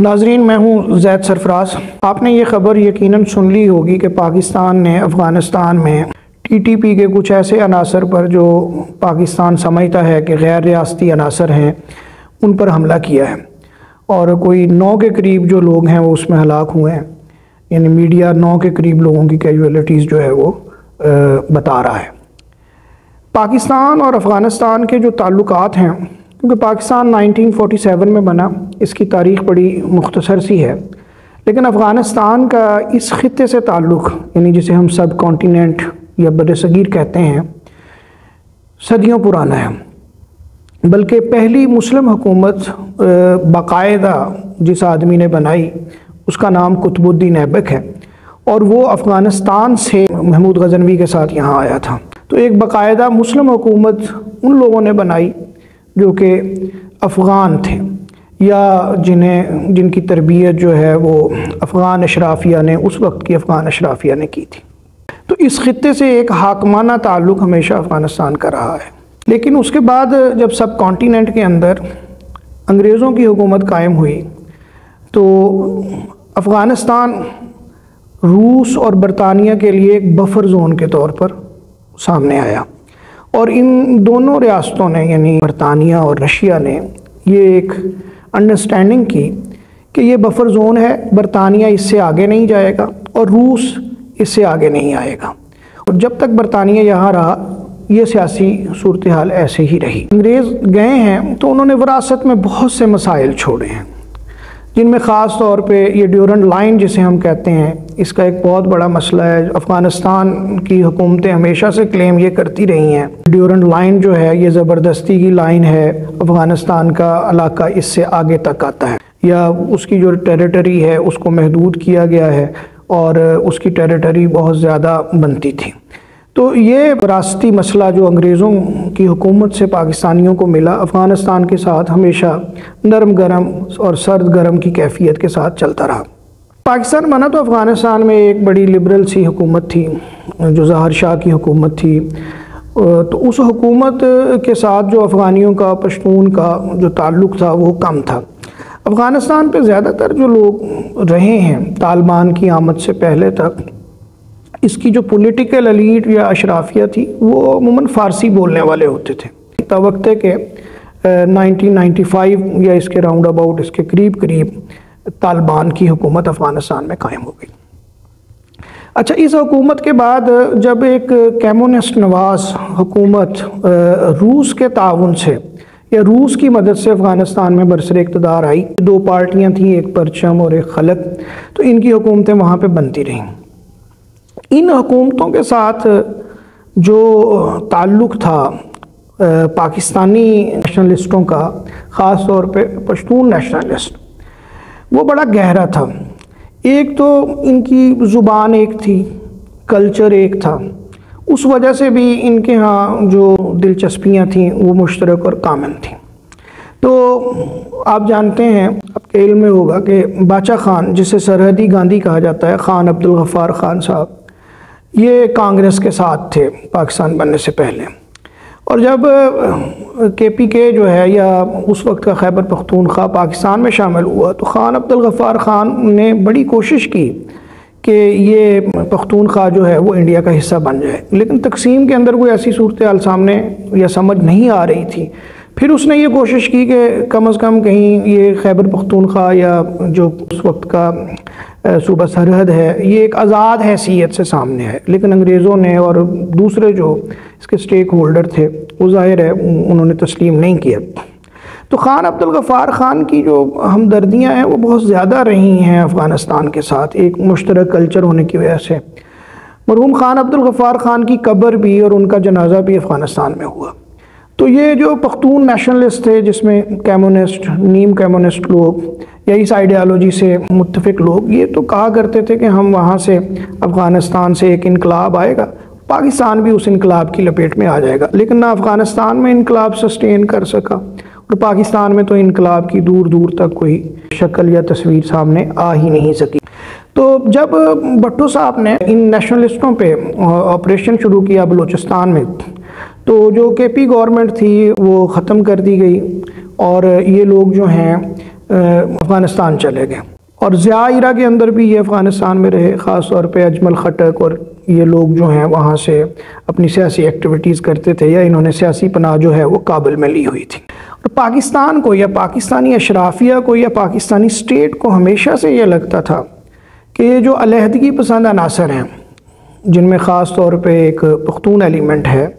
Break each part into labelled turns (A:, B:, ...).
A: नाजरीन, मैं हूँ ज़ैद सरफराज। आपने ये ख़बर यकीनन सुन ली होगी कि पाकिस्तान ने अफ़गानिस्तान में TTP के कुछ ऐसे अनासर पर जो पाकिस्तान समझता है कि गैर रियासती अनासर हैं उन पर हमला किया है और कोई 9 के करीब जो लोग हैं वो उसमें हलाक हुए हैं। यानी मीडिया 9 के करीब लोगों की कैजुअलिटीज़ जो है वो बता रहा है। पाकिस्तान और अफ़गानिस्तान के जो ताल्लुकात हैं, क्योंकि पाकिस्तान 1947 में बना, इसकी तारीख़ बड़ी मुख्तसर सी है, लेकिन अफ़गानिस्तान का इस ख़ित्ते से ताल्लुक़, यानी जिसे हम सब कॉन्टिनेंट या बरसगीर कहते हैं, सदियों पुराना है। बल्कि पहली मुस्लिम हुकूमत बाकायदा जिस आदमी ने बनाई उसका नाम कुतुबुद्दीन ऐबक है और वो अफ़गानिस्तान से महमूद गज़नवी के साथ यहाँ आया था। तो एक बाकायदा मुस्लिम हुकूमत उन लोगों ने बनाई जो कि अफ़गान थे या जिनकी तरबियत जो है वो अफ़गान अशराफिया ने, उस वक्त की अफ़गान अशराफिया ने की थी। तो इस ख़ित्ते से एक हाकमाना ताल्लुक़ हमेशा अफ़गानिस्तान का रहा है। लेकिन उसके बाद जब सब कॉन्टिनेंट के अंदर अंग्रेज़ों की हुकूमत कायम हुई तो अफ़गानिस्तान रूस और बरतानिया के लिए एक बफर ज़ोन के तौर पर सामने आया और इन दोनों रियासतों ने, यानी बरतानिया और रशिया ने, ये एक अंडरस्टैंडिंग की कि ये बफर ज़ोन है, बरतानिया इससे आगे नहीं जाएगा और रूस इससे आगे नहीं आएगा। और जब तक बरतानिया यहाँ रहा ये सियासी सूरत हाल ऐसे ही रही। अंग्रेज़ गए हैं तो उन्होंने विरासत में बहुत से मसाइल छोड़े हैं, जिनमें ख़ास तौर पे ये ड्यूरेंट लाइन जिसे हम कहते हैं, इसका एक बहुत बड़ा मसला है। अफ़गानिस्तान की हुकूमतें हमेशा से क्लेम ये करती रही हैं ड्यूरेंट लाइन जो है ये ज़बरदस्ती की लाइन है, अफ़गानिस्तान का इलाका इससे आगे तक आता है या उसकी जो टेरिटरी है उसको महदूद किया गया है और उसकी टेरिटरी बहुत ज़्यादा बनती थी। तो ये विरासती मसला जो अंग्रेज़ों की हुकूमत से पाकिस्तानियों को मिला, अफ़गानिस्तान के साथ हमेशा नरम गरम और सर्द गरम की कैफियत के साथ चलता रहा। पाकिस्तान बना तो अफ़गानिस्तान में एक बड़ी लिबरल सी हुकूमत थी जो ज़ाहिर शाह की हुकूमत थी। तो उस हुकूमत के साथ जो अफ़गानियों का, पश्तून का जो ताल्लुक़ था वो कम था। अफ़गानिस्तान पे ज़्यादातर जो लोग रहे हैं तालिबान की आमद से पहले तक, इसकी जो पॉलिटिकल एलीट या अशराफिया थी वो अमूमन फ़ारसी बोलने वाले होते थे। तवक्त के 1995 या इसके राउंड अबाउट, इसके करीब करीब तालिबान की हुकूमत अफ़गानिस्तान में कायम हो गई। अच्छा, इस हुकूमत के बाद जब एक कम्युनिस्ट नवाज़ हुकूमत रूस के ताउन से या रूस की मदद से अफ़गानिस्तान में बरसरे इक़्तिदार आई, 2 पार्टियाँ थीं, एक परचम और एक खलक, तो इनकी हुकूमतें वहाँ पर बनती रहीं। इन हुकूमतों के साथ जो ताल्लुक़ था पाकिस्तानी नेशनलिस्टों का, ख़ास तौर पे पश्तून नेशनलिस्ट, वो बड़ा गहरा था। एक तो इनकी ज़ुबान एक थी, कल्चर एक था, उस वजह से भी इनके यहाँ जो दिलचस्पियाँ थीं वो मुश्तरक और कामन थीं। तो आप जानते हैं, आपके इल्म में होगा कि बाचा खान, जिसे सरहदी गांधी कहा जाता है, खान अब्दुल गफ़ार खान साहब, ये कांग्रेस के साथ थे पाकिस्तान बनने से पहले। और जब KPK जो है या उस वक्त का खैबर पख्तूनख्वा पाकिस्तान में शामिल हुआ तो खान अब्दुल गफ़ार खान ने बड़ी कोशिश की कि ये पख्तूनख्वा जो है वो इंडिया का हिस्सा बन जाए, लेकिन तकसीम के अंदर कोई ऐसी सूरत हाल सामने या समझ नहीं आ रही थी। फिर उसने ये कोशिश की कि कम से कम कहीं ये खैबर पख्तूनख्वा या जो उस वक्त का सूबा सरहद है ये एक आज़ाद हैसियत से सामने है। लेकिन अंग्रेज़ों ने और दूसरे जो इसके स्टेक होल्डर थे वो ज़ाहिर है उन्होंने तस्लीम नहीं किया। तो खान अब्दुल गफ़ार खान की जो हमदर्दियाँ हैं वो बहुत ज़्यादा रही हैं अफ़गानिस्तान के साथ, एक मुश्तरक कल्चर होने की वजह से। मरहूम खान अब्दुल गफ़ार खान की कब्र भी और उनका जनाजा भी अफ़गानिस्तान में हुआ। तो ये जो पख्तून नेशनलिस्ट थे, जिसमें कम्युनिस्ट, नीम कम्युनिस्ट लोग या इस आइडियालॉजी से मुत्तफ़िक लोग, ये तो कहा करते थे कि हम वहाँ से अफ़गानिस्तान से एक इनकलाब आएगा, पाकिस्तान भी उस इनकलाब की लपेट में आ जाएगा। लेकिन ना अफ़गानिस्तान में इनकलाब सस्टेन कर सका और पाकिस्तान में तो इनकलाब की दूर दूर तक कोई शक्ल या तस्वीर सामने आ ही नहीं सकी। तो जब भट्टो साहब ने इन नेशनलिस्टों पे ऑपरेशन शुरू किया बलूचिस्तान में, तो जो KP गवर्नमेंट थी वो ख़त्म कर दी गई और ये लोग जो हैं अफ़गानिस्तान चले गए। और ज़िया इरा के अंदर भी ये अफ़गानिस्तान में रहे, ख़ास तौर पे अजमल खटक और ये लोग जो हैं वहाँ से अपनी सियासी एक्टिविटीज़ करते थे, या इन्होंने सियासी पनाह जो है वो काबुल में ली हुई थी। और पाकिस्तान को या पाकिस्तानी अशराफिया को या पाकिस्तानी स्टेट को हमेशा से ये लगता था कि ये जो अलहदगी पसंद अनासर हैं, जिनमें ख़ास तौर पे एक पख्तून एलिमेंट है,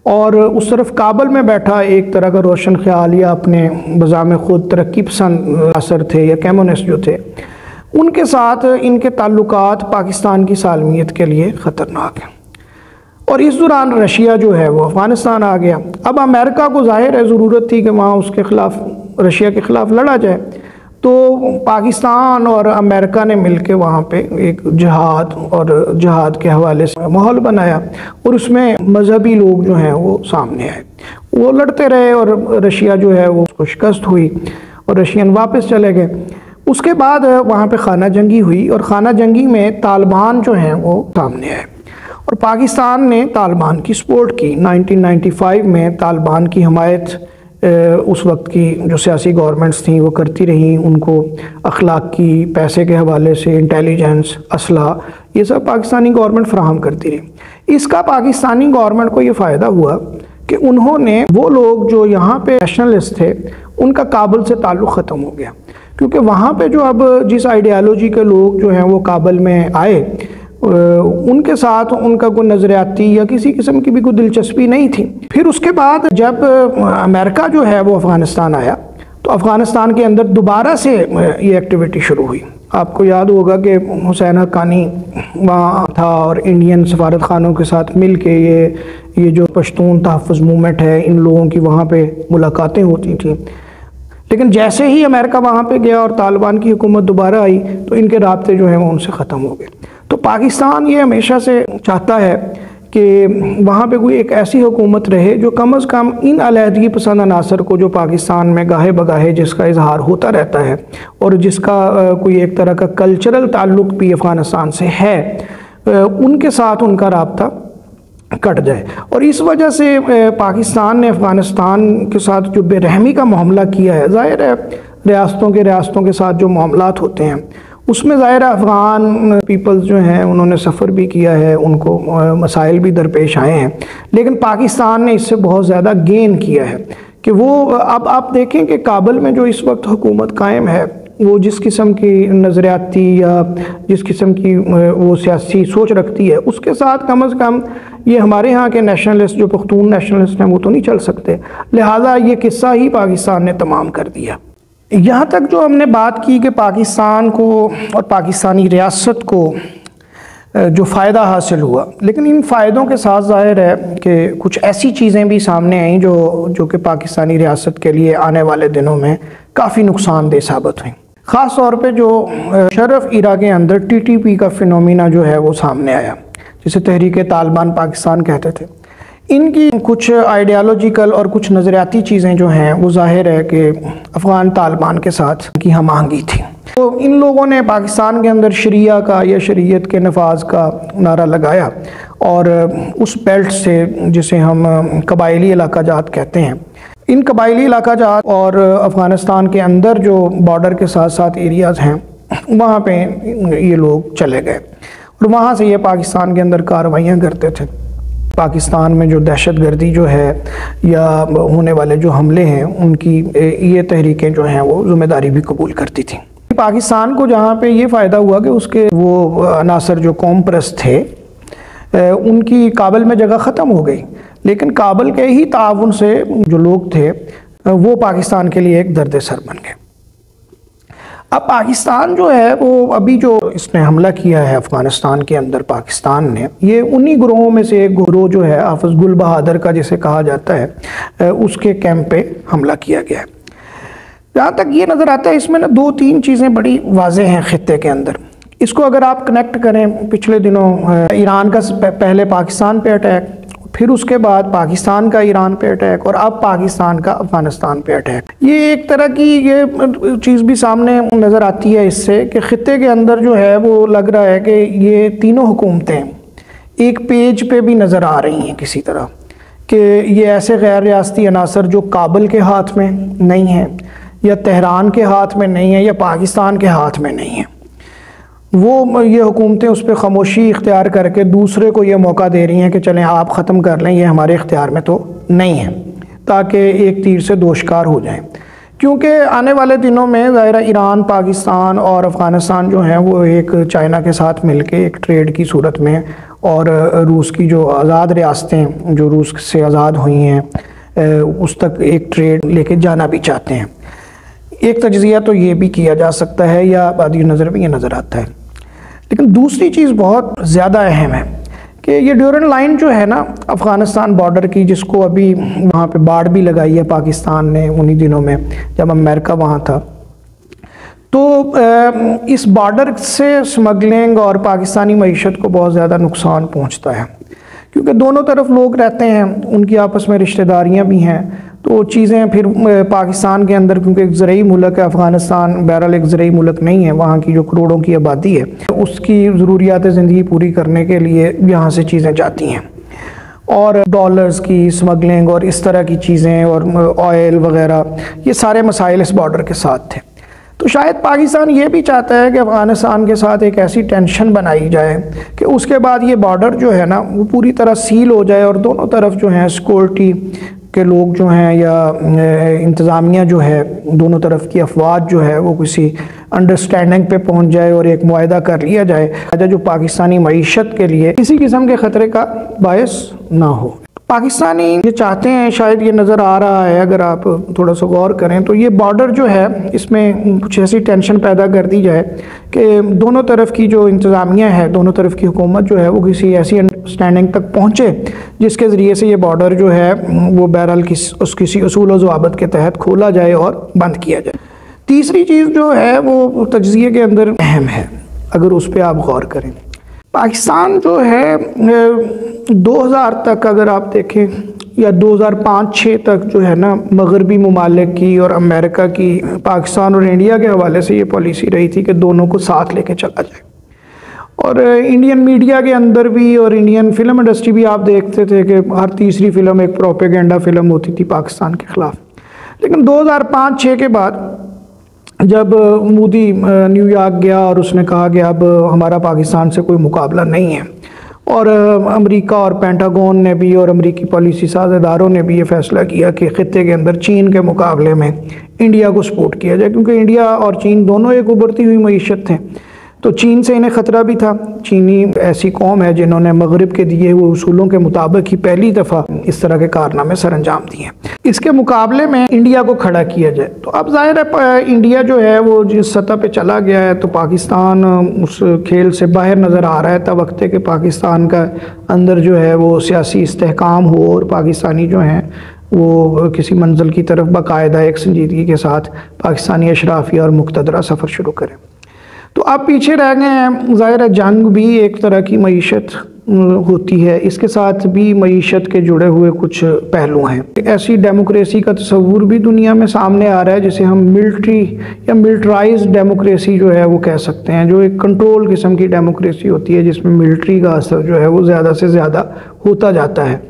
A: और उस तरफ काबुल में बैठा एक तरह का रोशन ख्याल या अपने बज़ाम ख़ुद तरक्की पसंद असर थे या कम्युनिस्ट जो थे, उनके साथ इनके ताल्लुकात पाकिस्तान की सालमियत के लिए ख़तरनाक हैं। और इस दौरान रशिया जो है वो अफ़गानिस्तान आ गया। अब अमेरिका को ज़ाहिर है ज़रूरत थी कि वहाँ उसके ख़िलाफ़, रशिया के ख़िलाफ़ लड़ा जाए, तो पाकिस्तान और अमेरिका ने मिलकर वहाँ पे एक जहाद के हवाले से माहौल बनाया, और उसमें मजहबी लोग जो हैं वो सामने आए। वो लड़ते रहे और रशिया जो है वो उसको शिकस्त हुई और रशियन वापस चले गए। उसके बाद वहाँ पे खाना जंगी हुई, और खाना जंगी में तालिबान जो हैं वो सामने आए, और पाकिस्तान ने तालिबान की सपोर्ट की। 1995 में तालिबान की हमायत उस वक्त की जो सियासी गवर्नमेंट्स थी वो करती रहीं, उनको अखलाकी, पैसे के हवाले से, इंटेलिजेंस, असला, ये सब पाकिस्तानी गवर्नमेंट फराहम करती रही। इसका पाकिस्तानी गवर्नमेंट को ये फ़ायदा हुआ कि उन्होंने वो लोग जो यहाँ पे नेशनलिस्ट थे उनका काबुल से ताल्लुक़ ख़त्म हो गया, क्योंकि वहाँ पे जो अब जिस आइडियालॉजी के लोग जो हैं वो काबुल में आए, उनके साथ उनका कोई नज़रियाती या किसी किस्म की भी कोई दिलचस्पी नहीं थी। फिर उसके बाद जब अमेरिका जो है वो अफ़गानिस्तान आया, तो अफ़गानिस्तान के अंदर दोबारा से ये एक्टिविटी शुरू हुई। आपको याद होगा कि हुसैन हक्कानी वहाँ था और इंडियन सफारत खानों के साथ मिल के ये जो पश्तून तहफ़्फ़ुज़ मूवमेंट है, इन लोगों की वहाँ पे मुलाकातें होती थी। लेकिन जैसे ही अमेरिका वहाँ पे गया और तालिबान की हुकूमत दोबारा आई, तो इनके राब्ते जो हैं वो उनसे ख़त्म हो गए। तो पाकिस्तान ये हमेशा से चाहता है कि वहाँ पे कोई एक ऐसी हुकूमत रहे जो कम अज़ कम इन अलहदगी पसंद अनासर को, जो पाकिस्तान में गाहे बगाहे जिसका इजहार होता रहता है और जिसका कोई एक तरह का कल्चरल ताल्लुक़ भी अफ़गानिस्तान से है, उनके साथ उनका राब्ता कट जाए। और इस वजह से पाकिस्तान ने अफ़गानिस्तान के साथ जो बेरहमी का मामला किया है, ज़ाहिर है रियासतों के साथ जो मामलात होते हैं उसमें ज़ाहिर अफ़गान पीपल्स जो हैं उन्होंने सफ़र भी किया है, उनको मसाइल भी दरपेश आए हैं, लेकिन पाकिस्तान ने इससे बहुत ज़्यादा गेन किया है कि वो अब आप देखें कि काबुल में जो इस वक्त हुकूमत कायम है, वो जिस किस्म की नज़रियाती या जिस किस्म की वो सियासी सोच रखती है, उसके साथ कम अज़ कम ये हमारे यहाँ के नेशनलिस्ट जो पख्तून नेशनलिस्ट हैं वो तो नहीं चल सकते। लिहाजा ये किस्सा ही पाकिस्तान ने तमाम कर दिया। यहाँ तक जो हमने बात की कि पाकिस्तान को और पाकिस्तानी रियासत को जो फ़ायदा हासिल हुआ, लेकिन इन फ़ायदों के साथ ज़ाहिर है कि कुछ ऐसी चीज़ें भी सामने आईं जो कि पाकिस्तानी रियासत के लिए आने वाले दिनों में काफ़ी नुकसानदेह साबित हुई। ख़ास तौर पे जो शरफ इरा के अंदर TTP का फिनोमिना जो है वो सामने आया, जिसे तहरीक तालिबान पाकिस्तान कहते थे। इनकी कुछ आइडियालॉजिकल और कुछ नज़रियाती चीज़ें जो हैं वो ज़ाहिर है कि अफ़गान तालिबान के साथ की हम आहंगी थी। तो इन लोगों ने पाकिस्तान के अंदर शरिया का या शरीयत के नफाज का नारा लगाया, और उस बेल्ट से जिसे हम कबायली इलाका जात कहते हैं, इन कबायली इलाका जात और अफ़गानिस्तान के अंदर जो बॉर्डर के साथ साथ एरियाज़ हैं वहाँ पे ये लोग चले गए, और वहाँ से ये पाकिस्तान के अंदर कार्रवाइयाँ करते थे। पाकिस्तान में जो दहशतगर्दी जो है या होने वाले जो हमले हैं, उनकी ये तहरीकें जो हैं वो ज़िम्मेदारी भी कबूल करती थी। पाकिस्तान को जहाँ पे ये फ़ायदा हुआ कि उसके वो अनासर जो कौम परस्त थे उनकी काबुल में जगह ख़त्म हो गई, लेकिन काबुल के ही ताउन से जो लोग थे वो पाकिस्तान के लिए एक दर्द सर बन गए। अब पाकिस्तान जो है वो अभी जो इसने हमला किया है अफ़गानिस्तान के अंदर, पाकिस्तान ने, ये उन्हीं ग्रोहों में से एक ग्रोह जो है हाफ़िज़ गुल बहादुर का जिसे कहा जाता है, उसके कैंप पे हमला किया गया है। जहाँ तक ये नज़र आता है इसमें ना 2-3 चीज़ें बड़ी वाज़ेह हैं ख़ित्ते के अंदर। इसको अगर आप कनेक्ट करें, पिछले दिनों ईरान का पहले पाकिस्तान पे अटैक, फिर उसके बाद पाकिस्तान का ईरान पे अटैक, और अब पाकिस्तान का अफ़गानिस्तान पे अटैक, ये एक तरह की ये चीज़ भी सामने नज़र आती है इससे कि ख़ित्ते के अंदर जो है वो लग रहा है कि ये तीनों हुकूमतें एक पेज पे भी नज़र आ रही हैं किसी तरह, कि ये ऐसे गैर रियासती अनासर जो काबुल के हाथ में नहीं हैं, या तेहरान के हाथ में नहीं है या पाकिस्तान के हाथ में नहीं है। वो ये हुकूमतें उस पर ख़ामोशी इख्तियार करके दूसरे को ये मौका दे रही हैं कि चलें आप ख़त्म कर लें, ये हमारे इख्तियार में तो नहीं है, ताकि एक तीर से दो शिकार हो जाएं। क्योंकि आने वाले दिनों में ज़ाहिर ईरान, पाकिस्तान और अफ़गानिस्तान जो हैं वो एक चाइना के साथ मिलके एक ट्रेड की सूरत में, और रूस की जो आज़ाद रियासतें जो रूस से आज़ाद हुई हैं उस तक एक ट्रेड लेके जाना भी चाहते हैं। एक तज्ज़िया तो ये भी किया जा सकता है या बादी नज़र में ये नज़र आता है। लेकिन दूसरी चीज़ बहुत ज़्यादा अहम है कि ये ड्यूरन लाइन जो है ना अफ़गानिस्तान बॉर्डर की, जिसको अभी वहाँ पे बाड़ भी लगाई है पाकिस्तान ने उन्हीं दिनों में जब अमेरिका वहाँ था, तो इस बॉर्डर से स्मगलिंग और पाकिस्तानी मईशत को बहुत ज़्यादा नुकसान पहुँचता है, क्योंकि दोनों तरफ लोग रहते हैं, उनकी आपस में रिश्तेदारियाँ भी हैं। तो चीज़ें फिर पाकिस्तान के अंदर, क्योंकि एक ज़रई मुल्क है अफ़गानिस्तान, बहरहाल एक ज़रई मुल्क नहीं है, वहाँ की जो करोड़ों की आबादी है उसकी ज़रूरियात ज़िंदगी पूरी करने के लिए यहाँ से चीज़ें जाती हैं, और डॉलर्स की स्मगलिंग और इस तरह की चीज़ें और ऑयल वगैरह, ये सारे मसाइल इस बॉर्डर के साथ थे। तो शायद पाकिस्तान ये भी चाहता है कि अफ़गानिस्तान के साथ एक ऐसी टेंशन बनाई जाए कि उसके बाद ये बॉर्डर जो है ना वो पूरी तरह सील हो जाए, और दोनों तरफ जो है सिक्योरिटी के लोग जो हैं या इंतज़ामिया जो है, दोनों तरफ की अफवाज जो है वो किसी अंडरस्टैंडिंग पे पहुंच जाए और एक मुआहदा कर लिया जाए जो पाकिस्तानी मईशत के लिए किसी किस्म के ख़तरे का बायस ना हो। पाकिस्तानी ये चाहते हैं, शायद ये नज़र आ रहा है अगर आप थोड़ा सा गौर करें तो, ये बॉर्डर जो है इसमें कुछ ऐसी टेंशन पैदा कर दी जाए कि दोनों तरफ की जो इंतज़ामिया है, दोनों तरफ की हुकूमत जो है वो किसी ऐसी अंडरस्टैंडिंग तक पहुँचे जिसके ज़रिए से ये बॉर्डर जो है वो बहरहाल किसी उसूल व ज़वाबित के तहत खोला जाए और बंद किया जाए। तीसरी चीज़ जो है वो तज्ज़िये के अंदर अहम है, अगर उस पर आप गौर करें। पाकिस्तान जो है 2000 तक अगर आप देखें या 2005-06 तक जो है ना मगरबी ममालिक की और अमेरिका की पाकिस्तान और इंडिया के हवाले से ये पॉलिसी रही थी कि दोनों को साथ लेके चला जाए। और इंडियन मीडिया के अंदर भी और इंडियन फिल्म इंडस्ट्री भी आप देखते थे कि हर तीसरी फिल्म एक प्रोपेगेंडा फिल्म होती थी पाकिस्तान के ख़िलाफ़। लेकिन 2005-06 के बाद जब मोदी न्यूयॉर्क गया और उसने कहा कि अब हमारा पाकिस्तान से कोई मुकाबला नहीं है, और अमेरिका और पेंटागन ने भी और अमेरिकी पॉलिसी साज इदारों ने भी ये फैसला किया कि ख़ित्ते के अंदर चीन के मुकाबले में इंडिया को सपोर्ट किया जाए, क्योंकि इंडिया और चीन दोनों एक उभरती हुई मईशत थे। तो चीन से इन्हें ख़तरा भी था। चीनी ऐसी कौम है जिन्होंने मगरिब के दिए हुए उसूलों के मुताबिक ही पहली दफ़ा इस तरह के कारनामे सर अंजाम दिए हैं। इसके मुकाबले में इंडिया को खड़ा किया जाए तो अब ज़ाहिर है इंडिया जो है वो जिस सतह पे चला गया है तो पाकिस्तान उस खेल से बाहर नज़र आ रहा है। तब वक्त है कि पाकिस्तान का अंदर जो है वो सियासी इस्तेहकाम हो और पाकिस्तानी जो हैं वो किसी मंजिल की तरफ बाकायदा एक संजीदगी के साथ पाकिस्तानी अशराफिया और मुक़तदरा सफ़र शुरू करें। तो आप पीछे रह गए हैं। ज़ाहिर है जंग भी एक तरह की मईशत होती है, इसके साथ भी मईशत के जुड़े हुए कुछ पहलू हैं। ऐसी डेमोक्रेसी का तस्वुर भी दुनिया में सामने आ रहा है जिसे हम मिलिट्री या मिलिट्राइज्ड डेमोक्रेसी जो है वो कह सकते हैं, जो एक कंट्रोल किस्म की डेमोक्रेसी होती है जिसमें मिलिट्री का असर जो है वो ज़्यादा से ज़्यादा होता जाता है,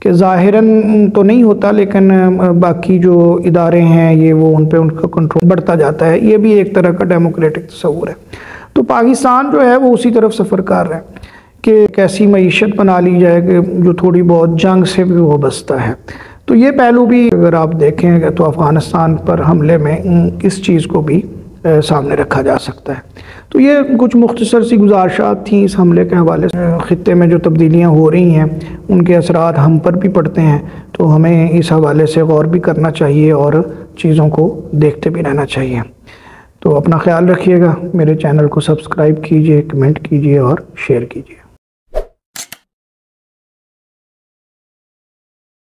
A: कि ज़ाहिरन तो नहीं होता लेकिन बाकी जो इदारे हैं ये वो उन पे उनका कंट्रोल बढ़ता जाता है। ये भी एक तरह का डेमोक्रेटिक तस्वुर है। तो पाकिस्तान जो है वो उसी तरफ सफ़र कर रहा है कि कैसी मईशत बना ली जाए कि जो थोड़ी बहुत जंग से भी वाबस्ता है। तो ये पहलू भी अगर आप देखें तो अफ़गानिस्तान पर हमले में इस चीज़ को भी सामने रखा जा सकता है। तो ये कुछ मुख्तसर सी गुजारिशात थी इस हमले के हवाले से। ख़ित्ते में जो तब्दीलियाँ हो रही हैं उनके असरात हम पर भी पड़ते हैं, तो हमें इस हवाले से गौर भी करना चाहिए और चीज़ों को देखते भी रहना चाहिए। तो अपना ख्याल रखिएगा, मेरे चैनल को सब्सक्राइब कीजिए, कमेंट कीजिए और शेयर कीजिए।